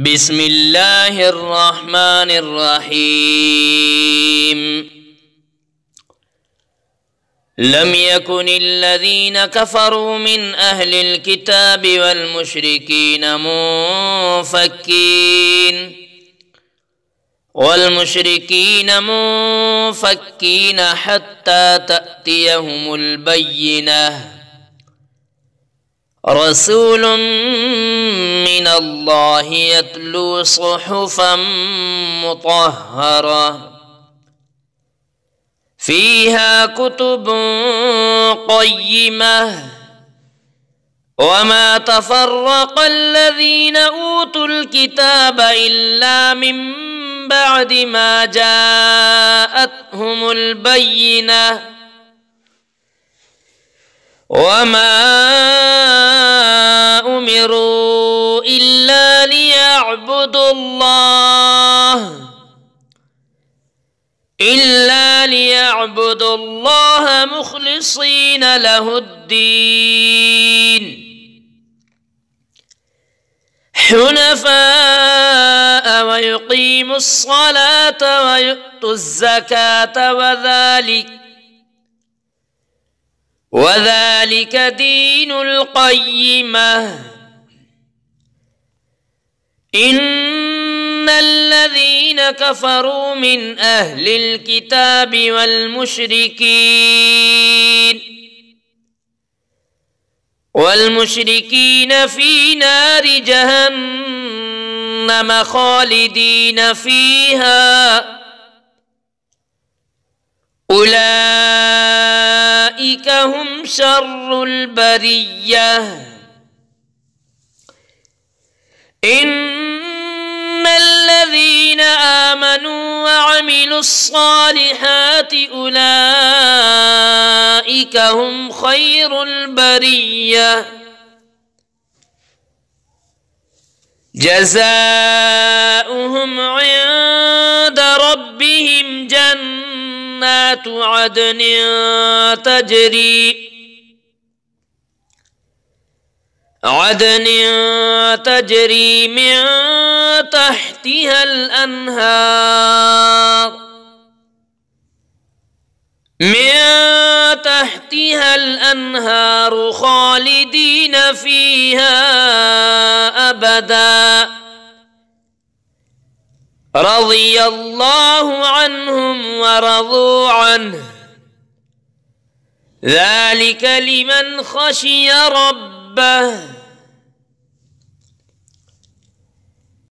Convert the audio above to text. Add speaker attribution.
Speaker 1: बिस्मिल्लाहिर्रहमानिर्रहीम। लम यकुनिल्लज़ीना कफ़रू मिन अहलिल किताबि वल मुशरिकीना मुफ़क्कीन हत्ता तअतियहुमुल बय्यिनह रसूलुम मिनल्लाहि यत्लू सुहुफ़न मुतहहरा फ़ीहा कुतुबुन क़य्यिमह वमा तफ़र्रक़ल्लज़ीना ऊतुल किताब इल्ला मिन बअदि मा जाअतहुमुल बय्यिनह वमा उमिरू इल्ला लियअब्दुल्लाह मुख़लिसीन लहुद्दीन हुनफ़ाअ व युक़ीमुस्सलात व यु'तुज़्ज़कात वज़ालिक दीनुल क़य्यिमह। इन्नल्लज़ीना कफ़रू मिन अहलिल किताबि वल मुशरिकीन फ़ी नारि जहन्नम ख़ालिदीन फ़ीहा उलाइक हुम शर्रुल बरिय्यह। इन्नल्लज़ीना आमनू व अमिलुस्सालिहाति उलाइक हुम खैरुल बरिय्यह। जज़ाउहुम इंद रब्बिहिम जन्नातु अदनिन तजरी मिन तहतिहल अन्हार खालिदीन फ़ीहा अबदा रज़ियल्लाहु अन्हुम व रज़ू अन्हु ज़ालिक लिमन ख़शिय रब्बह।